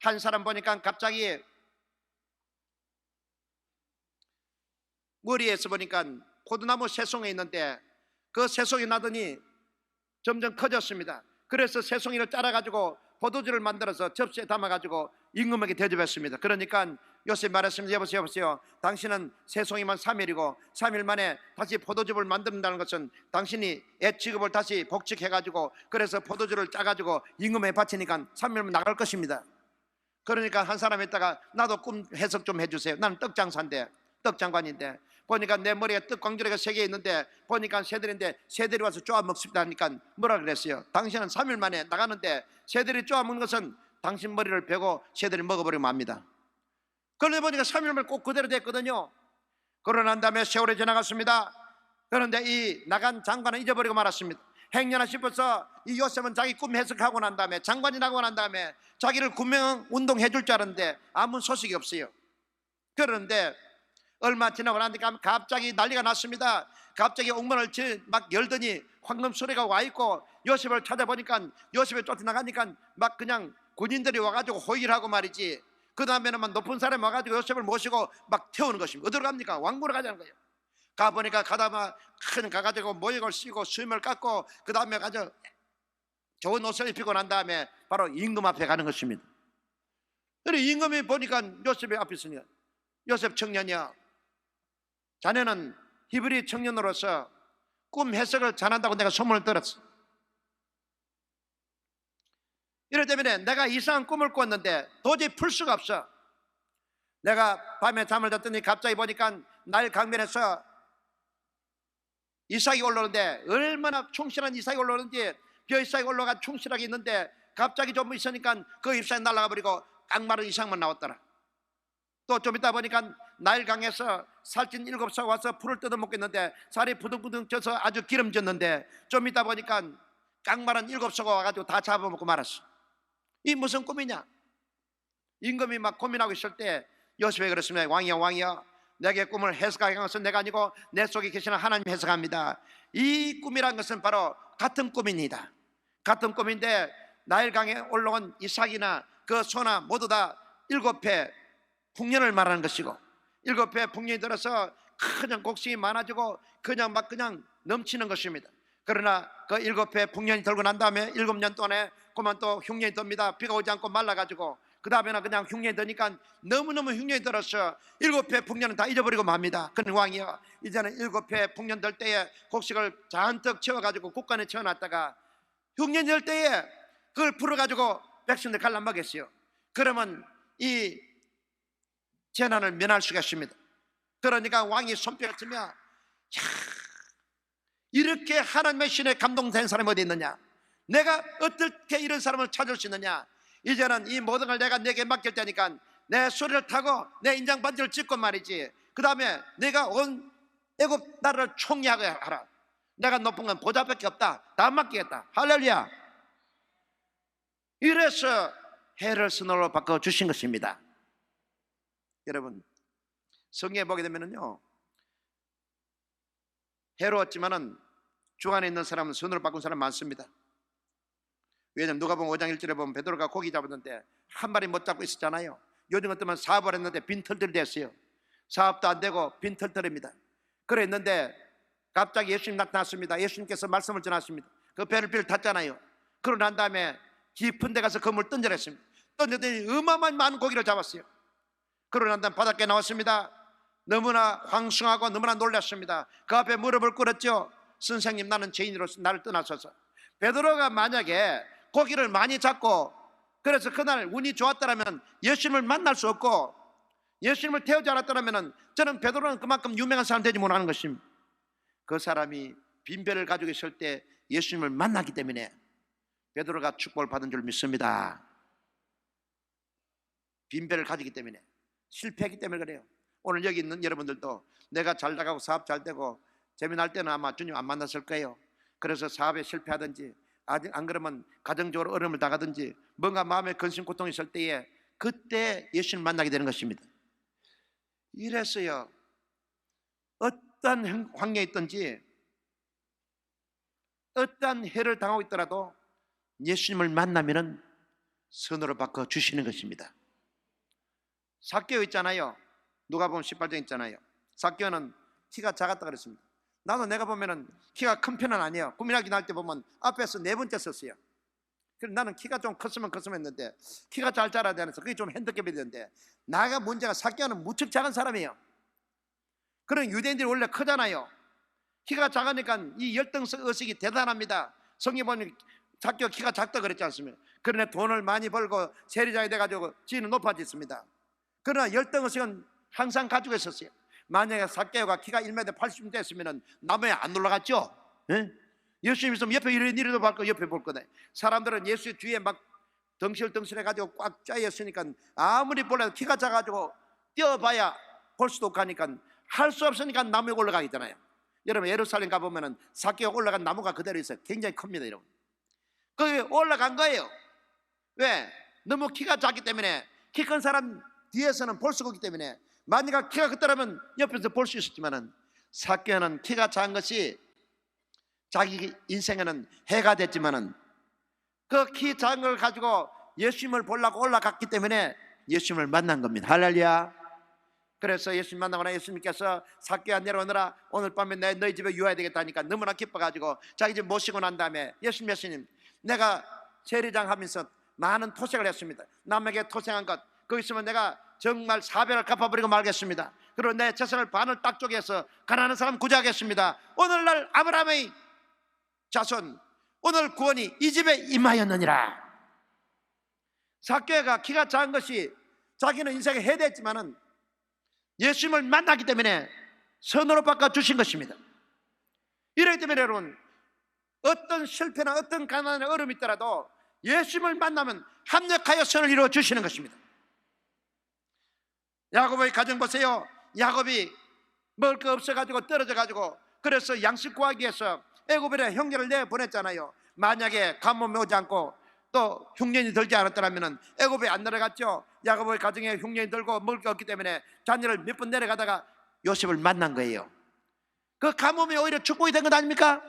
한 사람 보니까 갑자기 머리에서 보니까 포도나무 새송이 있는데 그 새송이 나더니 점점 커졌습니다. 그래서 새송이를 잘라가지고 포도주를 만들어서 접시에 담아가지고 임금에게 대접했습니다. 그러니까 요셉이 말했습니다. 여보세요. 당신은 새송이만 3일이고 3일 만에 다시 포도즙을 만든다는 것은 당신이 애 취급을 다시 복직해가지고 그래서 포도주를 짜가지고 임금에 바치니까 3일만 나갈 것입니다. 그러니까 한 사람 있다가 나도 꿈 해석 좀 해주세요. 나는 떡장사인데 떡장관인데 보니까 내 머리에 떡 광주리가 3개 있는데 보니까 새들인데 새들이 와서 쪼아 먹습니다 하니까 뭐라 그랬어요? 당신은 3일 만에 나가는데 새들이 쪼아 먹는 것은 당신 머리를 베고 새들이 먹어버리면 압니다. 그런데 보니까 3일 만에 꼭 그대로 됐거든요. 그러고 난 다음에 세월이 지나갔습니다. 그런데 이 나간 장관은 잊어버리고 말았습니다. 행여나 싶어서 이 요셉은 자기 꿈 해석하고 난 다음에 장관이 나고 난 다음에 자기를 구명 운동해 줄 줄 알았는데 아무 소식이 없어요. 그런데 얼마 지나고 나니까 갑자기 난리가 났습니다. 갑자기 옥문을 막 열더니 황금 소리가 와 있고 요셉을 찾아보니까 요셉이 쫓아나가니까 막 그냥 군인들이 와가지고 호의를 하고 말이지. 그 다음에는 막 높은 사람이 와가지고 요셉을 모시고 막 태우는 것입니다. 어디로 갑니까? 왕궁으로 가자는 거예요. 가보니까 가다가 큰 가가지고 모욕을 씌고 수염을 깎고 그 다음에 가서 좋은 옷을 입히고 난 다음에 바로 임금 앞에 가는 것입니다. 그래 임금이 보니까 요셉이 앞에 있으니까 요셉 청년이야, 자네는 히브리 청년으로서 꿈 해석을 잘한다고 내가 소문을 들었어. 이럴 때문에 내가 이상한 꿈을 꿨는데 도저히 풀 수가 없어. 내가 밤에 잠을 잤더니 갑자기 보니까 나일 강변에서 이삭이 올라오는데 얼마나 충실한 이삭이 올라오는지 벼 이삭이 올라가 충실하게 있는데 갑자기 좀 있으니까 그 잎사귀 날아가 버리고 깡마른 이삭만 나왔더라. 또 좀 있다 보니까 나일강에서 살찐 7사 와서 풀을 뜯어 먹겠는데 살이 부둥부둥 쪄서 아주 기름졌는데 좀 있다 보니까 깡마른 7사가 와가지고 다 잡아먹고 말았어. 이 무슨 꿈이냐? 임금이 막 고민하고 있을 때 요셉이 그랬습니다. 왕이여 내게 꿈을 해석하게 한 것은 내가 아니고 내 속에 계시는 하나님 해석합니다. 이 꿈이란 것은 바로 같은 꿈입니다. 같은 꿈인데 나일강에 올라온 이삭이나 그 소나 모두 다 7회 풍년을 말하는 것이고 7회 풍년이 들어서 그냥 곡식이 많아지고 그냥 넘치는 것입니다. 그러나 그 7회 풍년이 들고 난 다음에 7년 동안에 그만 또 흉년이 듭니다. 비가 오지 않고 말라가지고 그 다음에는 그냥 흉년이 드니까 너무너무 흉년이 들어서 7회 풍년은 다 잊어버리고 맙니다. 그는 왕이여 이제는 7회 풍년 될 때에 곡식을 잔뜩 채워가지고 국간에 채워놨다가 흉년이 될 때에 그걸 풀어가지고 백성들 갈라 먹였어요. 그러면 이 재난을 면할 수가 있습니다. 그러니까 왕이 손뼉을 치며 이렇게 하나님의 신에 감동된 사람이 어디 있느냐? 내가 어떻게 이런 사람을 찾을 수 있느냐? 이제는 이 모든 걸 내가 내게 맡길 테니까 내 소리를 타고 내 인장 반지를 찍고 말이지. 그 다음에 내가 온 애굽 나라를 총리하게 하라. 내가 높은 건 보좌밖에 없다. 다 맡기겠다. 할렐루야. 이래서 해를 스노로 바꿔주신 것입니다. 여러분 성경에 보게 되면요 해로웠지만은 주안에 있는 사람은 선으로 바꾼 사람 많습니다. 왜냐하면 누가복음 5장 1절에 보면 베드로가 고기 잡았는데 한 마리 못 잡고 있었잖아요. 요즘 같으면 사업을 했는데 빈털들이 됐어요. 사업도 안 되고 빈털털입니다. 그래 있는데 갑자기 예수님 나타났습니다. 예수님께서 말씀을 전하십니다. 그 배를 탔잖아요. 그러고 난 다음에 깊은 데 가서 그물 던져냈습니다. 던졌더니 어마어마한 많은 고기를 잡았어요. 그러고 난 다음에 바닷가에 나왔습니다. 너무나 황송하고 너무나 놀랐습니다. 그 앞에 무릎을 꿇었죠. 선생님 나는 죄인으로서 나를 떠나소서. 베드로가 만약에 고기를 많이 잡고 그래서 그날 운이 좋았더라면 예수님을 만날 수 없고 예수님을 태우지 않았더라면 저는 베드로는 그만큼 유명한 사람 되지 못하는 것입니다. 그 사람이 빈배를 가지고 있을 때 예수님을 만나기 때문에 베드로가 축복을 받은 줄 믿습니다. 빈배를 가지기 때문에, 실패했기 때문에 그래요. 오늘 여기 있는 여러분들도 내가 잘 나가고 사업 잘 되고 재미날 때는 아마 주님 안 만났을 거예요. 그래서 사업에 실패하든지 아직 안 그러면 가정적으로 어려움을 당하든지 뭔가 마음에 근심 고통이 있을 때에 그때 예수님을 만나게 되는 것입니다. 이래서요, 어떠한 환경에 있든지 어떠한 해를 당하고 있더라도 예수님을 만나면은 선으로 바꿔 주시는 것입니다. 삭개오 있잖아요. 누가복음 18장 있잖아요. 삭개오는 키가 작았다 그랬습니다. 나도 내가 보면은 키가 큰 편은 아니에요. 구민학교 나올 때 보면 앞에서 4번째 섰어요. 그래서 나는 키가 좀 컸으면 했는데 키가 잘 자라야 되면서 그게 좀 핸디캡이 되는데, 나가 문제가 삭개오는 무척 작은 사람이에요. 그런 유대인들이 원래 크잖아요. 키가 작으니까 이 열등의식이 대단합니다. 성경 보면 삭개오 키가 작다 그랬지 않습니까? 그러나 돈을 많이 벌고 세리장이 돼가지고 지위는 높아졌습니다. 그러나 열등의식은 항상 가지고 있었어요. 만약에 삭개오가 키가 1m 80 됐으면 나무에 안 올라갔죠. 예? 예수님 있으면 옆에 이리도 볼 거 옆에 볼 거다. 사람들은 예수 뒤에 막 덩실덩실해가지고 꽉 짜였으니까 아무리 몰라도 키가 작아가지고 뛰어봐야 볼 수도 없고 하니까 할 수 없으니까 나무에 올라가겠잖아요. 여러분 예루살렘 가보면 삭개오 올라간 나무가 그대로 있어요. 굉장히 큽니다 여러분. 거기 올라간 거예요. 왜? 너무 키가 작기 때문에. 키 큰 사람 뒤에서는 볼 수가 없기 때문에. 만약에 키가 크더라면 옆에서 볼 수 있었지만은 삭개오는 키가 작은 것이 자기 인생에는 해가 됐지만은 그 키 작은 걸 가지고 예수님을 보려고 올라갔기 때문에 예수님을 만난 겁니다. 할렐루야. 그래서 예수님 만나고 나 예수님께서 삭개오야 내려오너라, 오늘 밤에 너희 집에 유해야 되겠다니까 너무나 기뻐가지고 자기 집 모시고 난 다음에 예수님 내가 세리장 하면서 많은 토색을 했습니다. 남에게 토색한 것 거기 있으면 내가 정말 사별을 갚아버리고 말겠습니다. 그리고 내 재산을 반을 딱 쪼개서 가난한 사람 구제하겠습니다. 오늘날 아브라함의 자손 오늘 구원이 이 집에 임하였느니라. 삭개오가 키가 작은 것이 자기는 인생에 해대했지만은 예수님을 만났기 때문에 선으로 바꿔 주신 것입니다. 이렇기 때문에 여러분 어떤 실패나 어떤 가난이나 어려움이 있더라도 예수님을 만나면 합력하여 선을 이루어 주시는 것입니다. 야곱의 가정 보세요. 야곱이 먹을 거 없어가지고 떨어져가지고 그래서 양식 구하기 위해서 애굽에 형제를 내보냈잖아요. 만약에 가뭄이 오지 않고 또 흉년이 들지 않았더라면 애굽에 안 내려갔죠. 야곱의 가정에 흉년이 들고 먹을 게 없기 때문에 자녀를 몇 번 내려가다가 요셉을 만난 거예요. 그 가뭄이 오히려 축복이 된 것 아닙니까?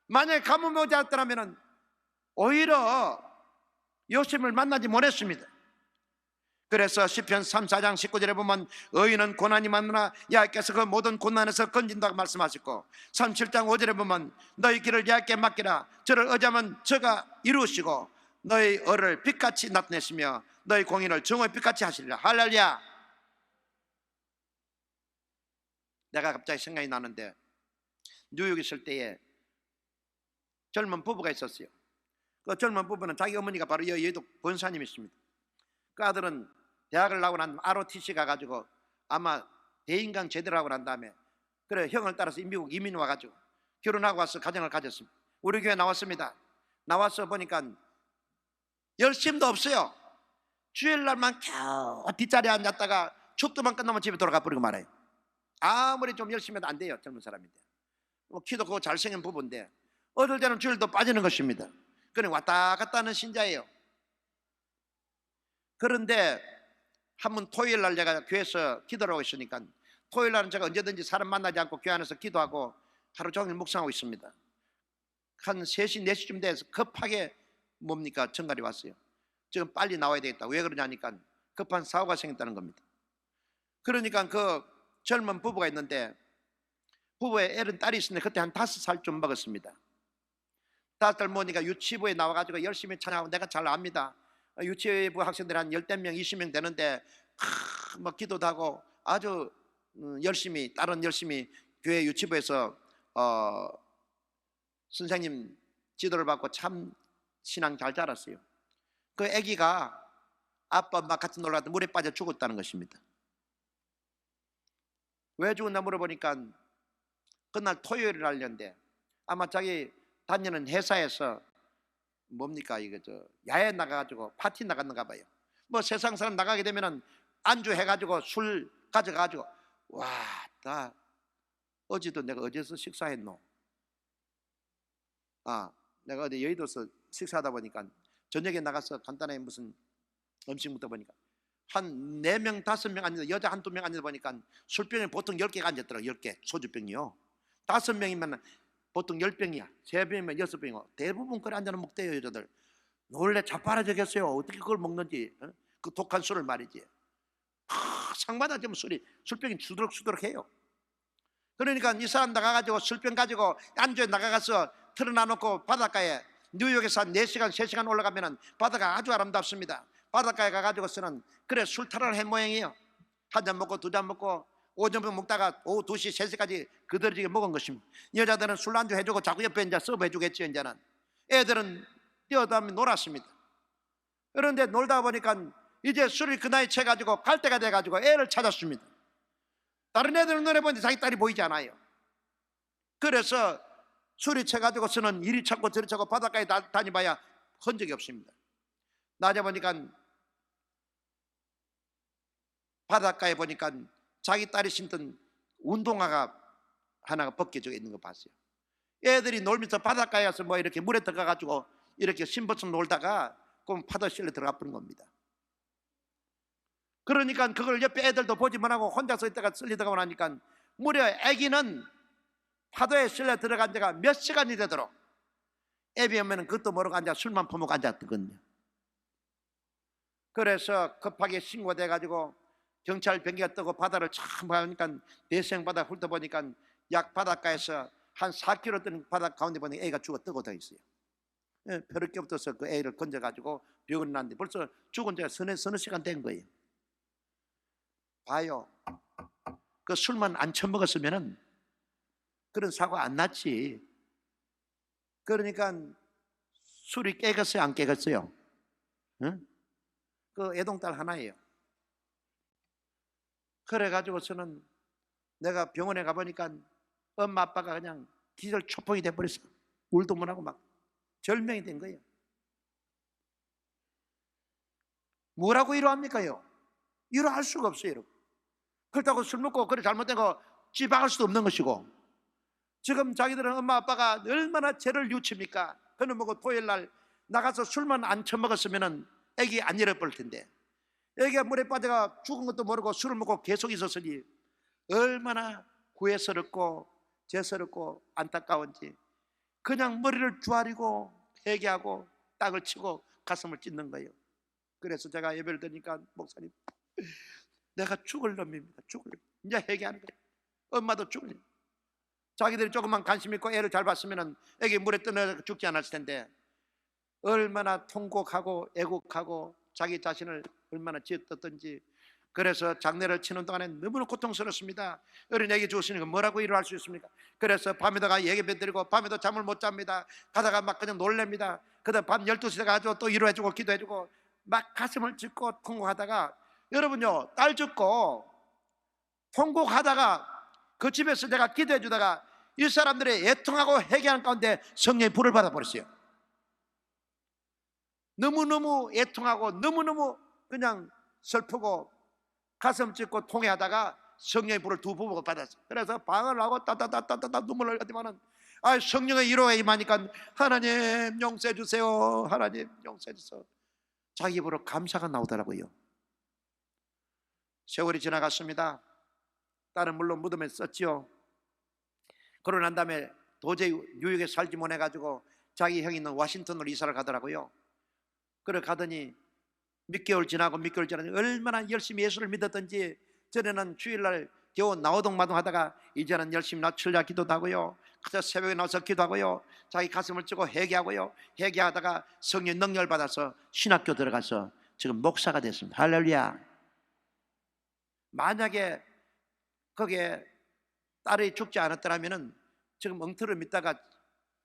만약에 가뭄이 오지 않았더라면 오히려 요셉을 만나지 못했습니다. 그래서 시편 3, 4장 19절에 보면 의인은 고난이 많으나 여호와께서 그 모든 고난에서 건진다고 말씀하셨고 37장 5절에 보면 너희 길을 여호와께 맡기라 저를 의지하면 저가 이루시고 너희 의를 빛같이 나타내시며 너희 공의를 정오의 빛같이 하시리라. 할렐루야. 내가 갑자기 생각이 나는데 뉴욕에 있을 때에 젊은 부부가 있었어요. 그 젊은 부부는 자기 어머니가 바로 여의도 권사님이십니다. 그 아들은 대학을 나오고 난 ROTC 가가지고 아마 대인강 제대로 하고 난 다음에 그래 형을 따라서 미국 이민 와가지고 결혼하고 와서 가정을 가졌습니다. 우리 교회 나왔습니다. 나와서 보니까 열심도 없어요. 주일날만 겨우 뒷자리에 앉았다가 축도만 끝나면 집에 돌아가 버리고 말아요. 아무리 좀 열심히 해도 안 돼요. 젊은 사람인데 뭐 키도 크고 잘생긴 부부인데 어떨 때는 주일도 빠지는 것입니다. 그냥 왔다 갔다 하는 신자예요. 그런데 한 번 토요일 날 제가 교회에서 기도를 하고 있으니까 토요일 날은 제가 언제든지 사람 만나지 않고 교회 안에서 기도하고 하루 종일 묵상하고 있습니다. 한 3시, 4시쯤 돼서 급하게 뭡니까 전갈이 왔어요. 지금 빨리 나와야 되겠다. 왜 그러냐니까 급한 사고가 생겼다는 겁니다. 그러니까 그 젊은 부부가 있는데 부부의 애는 딸이 있었는데 그때 한 5살쯤 먹었습니다. 5살 먹으니까 유치부에 나와가지고 열심히 찬양하고 내가 잘 압니다. 유치부 학생들이 한 10명, 20명 되는데 뭐 기도도 하고 아주 열심히 딸은 열심히 교회 유치부에서 선생님 지도를 받고 참 신앙 잘 자랐어요. 그 아기가 아빠 엄마 같이 놀러 갔다 물에 빠져 죽었다는 것입니다. 왜 죽었나 물어보니까 그날 토요일 날이었는데 아마 자기 다니는 회사에서 뭡니까 이거 야외 나가가지고 파티 나갔는가 봐요. 뭐 세상 사람 나가게 되면은 안주 해가지고 술 가져가가지고 와, 나 어제도 내가 어디서 식사했노? 내가 어디 여의도에서 식사하다 보니까 저녁에 나가서 간단하게 무슨 음식 먹다 보니까 한 4명 5명 앉아 여자 한두 명 앉아 보니까 술병에 보통 10개가 앉았더라고. 10개 소주병이요. 5명이면 보통 10병이야. 3병이면 6병이고 대부분 그래 앉아는 먹대요. 여자들 놀래 자빠라져겠어요. 어떻게 그걸 먹는지. 그 독한 술을 말이지. 상마다 좀 술병이 수두룩수두룩해요. 그러니까 이 사람 나가가지고 술병 가지고 안주에 나가가서 틀어놔놓고 바닷가에 뉴욕에서 한 4시간 3시간 올라가면 바다가 아주 아름답습니다. 바닷가에 가가지고서는 그래 술탈을 한 모양이에요. 한 잔 먹고 2잔 먹고 오전부터 먹다가 오후 2시 3시까지 그들지게 먹은 것입니다. 여자들은 술 안주 해주고 자꾸 옆에 이제 서브 해주겠죠. 이제는 애들은 뛰어다니며 놀았습니다. 그런데 놀다 보니까 이제 술이 그 나이 채가지고 갈 때가 돼가지고 애를 찾았습니다. 다른 애들은 눈에 보는데 자기 딸이 보이지 않아요. 그래서 술이 채가지고서는 이리 찾고 저리 찾고 바닷가에 다녀봐야 흔적이 없습니다. 낮에 보니까 바닷가에 보니까 자기 딸이 신던 운동화가 하나가 벗겨져 있는 거 봤어요. 애들이 놀면서 바닷가에 가서 뭐 이렇게 물에 들어가가지고 이렇게 신벗어 놀다가 그럼 파도 실려 들어가 버린 겁니다. 그러니까 그걸 옆에 애들도 보지 못하고 혼자서 있다가 쓸리다가 나니까 무려 애기는 파도에 실려 들어간 지가 몇 시간이 되도록 애비 오면 그것도 모르고 앉아 술만 퍼먹고 앉았거든요. 그래서 급하게 신고돼가지고 경찰 변기가 뜨고 바다를 참 가니까 대생 바다 훑어보니까 약 바닷가에서 한 4km 뜨는 바다 가운데 보니 애가 죽어 뜨고 더 있어요. 벼를 게 없어서 그 애를 건져가지고 병원에 났는데 벌써 죽은 지가 서너 시간 된 거예요. 봐요. 그 술만 안 처먹었으면은 그런 사고 안 났지. 그러니까 술이 깨겠어요, 안 깨겠어요? 응? 그 애동딸 하나예요. 그래가지고서는 내가 병원에 가보니까 엄마 아빠가 그냥 기절 초풍이 돼버렸어. 울도 못하고 막 절명이 된 거예요. 뭐라고 위로합니까요? 위로할 수가 없어요, 여러분. 그렇다고 술 먹고 그래 잘못된 거 찌박할 수도 없는 것이고, 지금 자기들은 엄마 아빠가 얼마나 죄를 뉘우칩니까? 그는 뭐고 토요일 날 나가서 술만 안 처먹었으면 애기 안 잃어버릴 텐데, 애기가 물에 빠져가 죽은 것도 모르고 술을 먹고 계속 있었으니 얼마나 후회스럽고 죄스럽고 안타까운지 그냥 머리를 주아리고 회개하고 땅을 치고 가슴을 찢는 거예요. 그래서 제가 예배를 드니까 목사님, 내가 죽을 놈입니다. 죽을 놈. 이제 회개하는 거예요. 엄마도 죽을 놈. 자기들이 조금만 관심 있고 애를 잘 봤으면 애기 물에 떠나 죽지 않았을 텐데 얼마나 통곡하고 애국하고 자기 자신을 얼마나 지었던지. 그래서 장례를 치는 동안에 너무나 고통스럽습니다. 어린 애기 죽으시는 건 뭐라고 위로할 수 있습니까? 그래서 밤에다가 예배 드리고 밤에도 잠을 못 잡니다. 가다가 막 그냥 놀랍니다. 그다음 밤 12시에 가지고 또 위로해주고 기도해주고 막 가슴을 찢고 통곡하다가, 여러분요, 딸 죽고 통곡하다가 그 집에서 내가 기도해주다가 이 사람들의 애통하고 회개하는 가운데 성령의 불을 받아버렸어요. 너무너무 애통하고 너무너무 그냥 슬프고 가슴 찢고 통회하다가 성령의 불을 두 부부가 받았어요. 그래서 방을 하고 따따따따따 눈물을 흘렸지만은 성령의 위로에 임하니까 하나님 용서해 주세요, 하나님 용서해 주세요. 자기 입으로 감사가 나오더라고요. 세월이 지나갔습니다. 딸은 물론 무덤에 썼지요. 그러고 난 다음에 도저히 뉴욕에 살지 못해가지고 자기 형이 있는 워싱턴으로 이사를 가더라고요. 그래 가더니 몇 개월 지나고 얼마나 열심히 예수를 믿었던지, 전에는 주일날 겨우 나오동마동 하다가 이제는 열심히 철야 기도도 하고요, 그저 새벽에 나와서 기도하고요, 자기 가슴을 찌고 회개하고요, 회개하다가 성령 능력을 받아서 신학교 들어가서 지금 목사가 됐습니다. 할렐루야. 만약에 거기에 딸이 죽지 않았더라면 지금 엉터리를 믿다가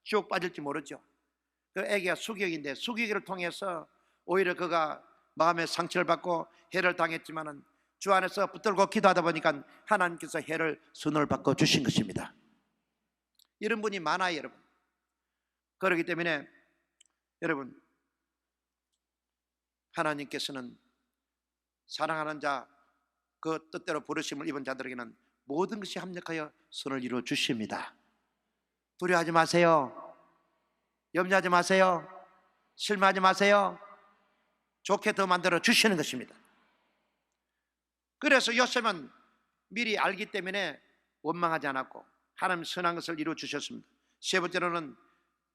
지옥 빠질지 모르죠. 그 애기가 수격인데 수격을 통해서 오히려 그가 마음의 상처를 받고 해를 당했지만은 주 안에서 붙들고 기도하다 보니까 하나님께서 해를 손을 바꿔 주신 것입니다. 이런 분이 많아요, 여러분. 그렇기 때문에 여러분, 하나님께서는 사랑하는 자, 그 뜻대로 부르심을 입은 자들에게는 모든 것이 합력하여 선을 이루어 주십니다. 두려워하지 마세요. 염려하지 마세요. 실망하지 마세요. 좋게 더 만들어 주시는 것입니다. 그래서 요셉은 미리 알기 때문에 원망하지 않았고 하나님 선한 것을 이루어 주셨습니다. 세 번째로는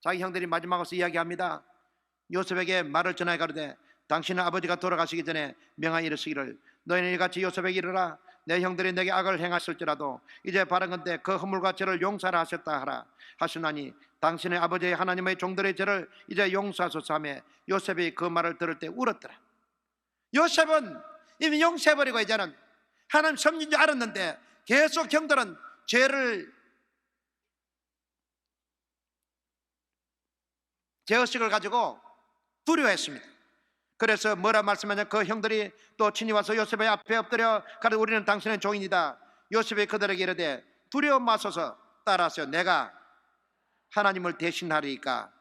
자기 형들이 마지막으로 이야기합니다. 요셉에게 말을 전하여 가로되 당신의 아버지가 돌아가시기 전에 명하여 이르시기를 너희는 이같이 요셉에게 이르라 내 형들이 내게 악을 행하실지라도 이제 바라건대 그 허물과 죄를 용서하라 하셨다 하라 하시나니 당신의 아버지의 하나님의 종들의 죄를 이제 용서하소서 하며 요셉이 그 말을 들을 때 울었더라. 요셉은 이미 용서해버리고 이제는 하나님 섬긴 줄 알았는데 계속 형들은 죄의식을 가지고 두려워했습니다. 그래서 뭐라 말씀하냐, 그 형들이 또 친히 와서 요셉의 앞에 엎드려 가되 우리는 당신의 종이니다. 요셉이 그들에게 이르되 두려워 마소서 따라하세요. 내가 하나님을 대신하리이까.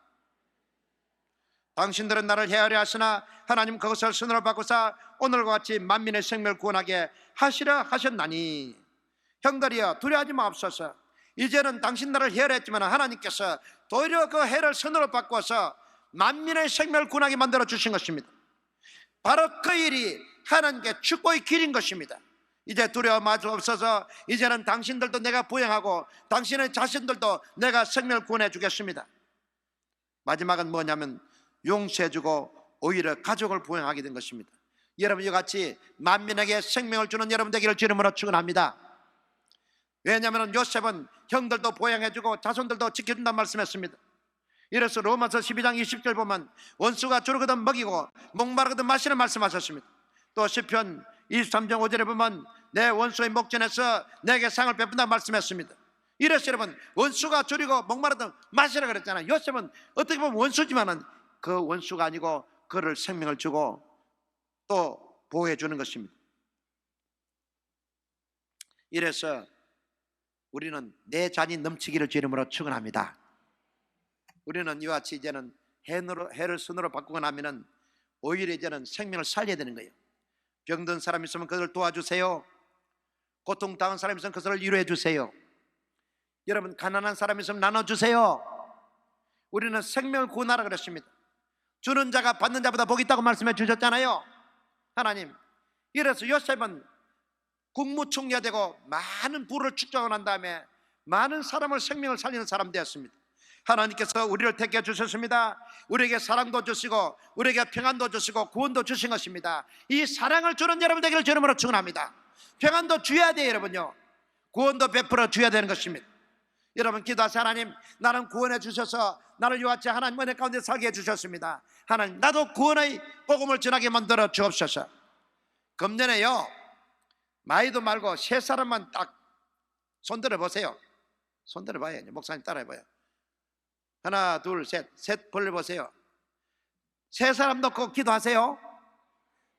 당신들은 나를 해하려 하시나 하나님 그것을 선으로 바꾸사 오늘과 같이 만민의 생명을 구원하게 하시려 하셨나니. 형들이여 두려워하지 마옵소서. 이제는 당신 나를 해하려 했지만 하나님께서 도리어 그 해를 선으로 바꿔서 만민의 생명을 구원하게 만들어 주신 것입니다. 바로 그 일이 하나님께 축복의 길인 것입니다. 이제 두려워 마주 없어서 이제는 당신들도 내가 부양하고 당신의 자신들도 내가 생명을 구원해 주겠습니다. 마지막은 뭐냐면 용서해주고 오히려 가족을 부양하게 된 것입니다. 여러분 이와 같이 만민에게 생명을 주는 여러분 되기를 주님으로 축원합니다. 왜냐하면 요셉은 형들도 보양해주고 자손들도 지켜준다는 말씀했습니다. 이래서 로마서 12장 20절 보면 원수가 주르거든 먹이고 목마르거든 마시는 말씀하셨습니다. 또 시편 23장 5절에 보면 내 원수의 목전에서 내게 상을 베푼다고 말씀했습니다. 이래서 여러분 원수가 줄이고 목마르거든 마시라 그랬잖아요. 요셉은 어떻게 보면 원수지만은 그 원수가 아니고 그를 생명을 주고 또 보호해 주는 것입니다. 이래서 우리는 내 잔이 넘치기를 주님으로 축원합니다. 우리는 이와 같이 이제는 해를 선으로 바꾸고 나면은 오히려 이제는 생명을 살려야 되는 거예요. 병든 사람 있으면 그들을 도와주세요. 고통당한 사람 있으면 그들을 위로해 주세요. 여러분 가난한 사람 있으면 나눠주세요. 우리는 생명을 구원하라 그랬습니다. 주는 자가 받는 자보다 복이 있다고 말씀해 주셨잖아요. 하나님, 이래서 요셉은 국무총리가 되고 많은 부를 축적하고 난 다음에 많은 사람을 생명을 살리는 사람 되었습니다. 하나님께서 우리를 택해 주셨습니다. 우리에게 사랑도 주시고 우리에게 평안도 주시고 구원도 주신 것입니다. 이 사랑을 주는 여러분 되기를 주님으로 축원합니다. 평안도 주어야 돼요, 여러분요. 구원도 베풀어 주어야 되는 것입니다. 여러분 기도하세요. 하나님, 나는 구원해 주셔서 나를 이와 같이 하나님 은혜 가운데 살게 해 주셨습니다. 하나님, 나도 구원의 복음을 전하게 만들어 주옵소서. 금년에요, 마이도 말고 세 사람만 딱 손들어 보세요. 손들어 봐요. 목사님 따라해 봐요. 하나, 둘, 셋 벌려 보세요. 세 사람 놓고 기도하세요.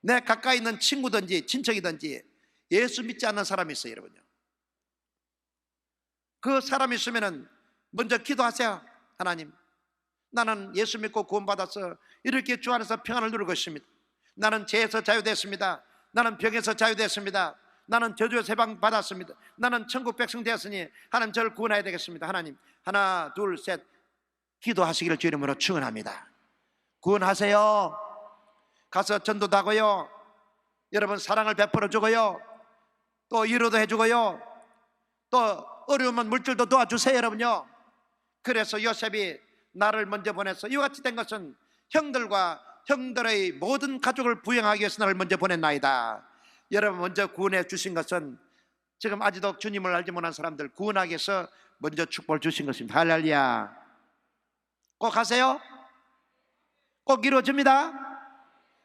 내 가까이 있는 친구든지 친척이든지 예수 믿지 않는 사람이 있어요, 여러분요. 그 사람이 있으면은 먼저 기도하세요. 하나님, 나는 예수 믿고 구원받아서 이렇게 주 안에서 평안을 누리고 있습니다. 나는 죄에서 자유됐습니다. 나는 병에서 자유됐습니다. 나는 저주에서 해방받았습니다. 나는 천국 백성 되었으니 하나님 저를 구원해야 되겠습니다. 하나님, 하나, 둘, 셋 기도하시기를 주 이름으로 축원합니다. 구원하세요. 가서 전도도 하고요, 여러분 사랑을 베풀어 주고요, 또 위로도 해주고요, 또 어려우면 물질도 도와주세요, 여러분요. 그래서 요셉이 나를 먼저 보내서 이와 같이 된 것은 형들과 형들의 모든 가족을 부양하기 위해서 나를 먼저 보냈나이다. 여러분 먼저 구원해 주신 것은 지금 아직도 주님을 알지 못한 사람들 구원하기 위해서 먼저 축복을 주신 것입니다. 할렐루야. 꼭 하세요. 꼭 이루어집니다.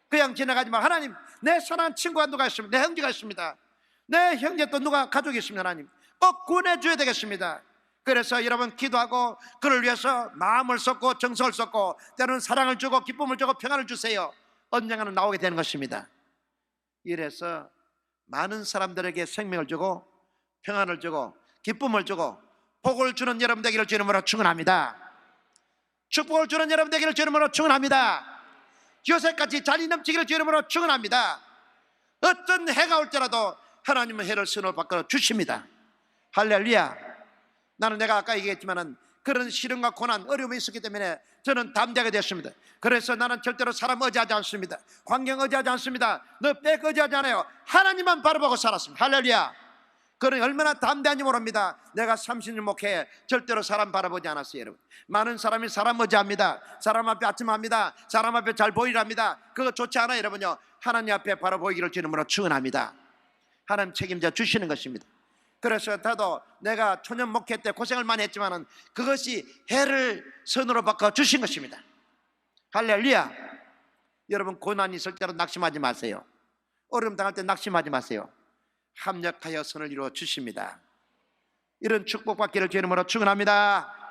그냥 지나가지 마. 하나님, 내 사랑하는 친구가 누가 있습니다. 내 형제가 있습니다. 내 형제 또 누가 가족이 있습니다. 하나님, 꼭 구원해 줘야 되겠습니다. 그래서 여러분 기도하고 그를 위해서 마음을 쏟고 정성을 쏟고 때로는 사랑을 주고 기쁨을 주고 평안을 주세요. 언젠가는 나오게 되는 것입니다. 이래서 많은 사람들에게 생명을 주고 평안을 주고 기쁨을 주고 복을 주는 여러분 되기를 주의 이름으로 축원합니다. 축복을 주는 여러분 되기를 주의 이름으로 축원합니다. 요새같이 자리 넘치기를 주의 이름으로 축원합니다. 어떤 해가 올지라도 하나님은 해를 선으로 바꿔 주십니다. 할렐루야. 나는 내가 아까 얘기했지만은 그런 시련과 고난, 어려움이 있었기 때문에 저는 담대하게 됐습니다. 그래서 나는 절대로 사람 의지하지 않습니다. 환경 의지하지 않습니다. 너 백 의지하지 않아요. 하나님만 바라보고 살았습니다. 할렐루야. 그는 얼마나 담대한지 모릅니다. 내가 30년 목회에 절대로 사람 바라보지 않았어요. 여러분, 많은 사람이 사람 의지합니다. 사람 앞에 아침합니다. 사람 앞에 잘 보이랍니다. 그거 좋지 않아요. 여러분요, 하나님 앞에 바라보기를 주님으로 축원합니다. 하나님 책임져 주시는 것입니다. 그래서 나도 내가 초년 목회 때 고생을 많이 했지만은 그것이 해를 선으로 바꿔 주신 것입니다. 할렐루야. 여러분, 고난이 있을 때로 낙심하지 마세요. 어려움 당할 때 낙심하지 마세요. 합력하여 선을 이루어 주십니다. 이런 축복받기를 주의 이름으로 축원합니다.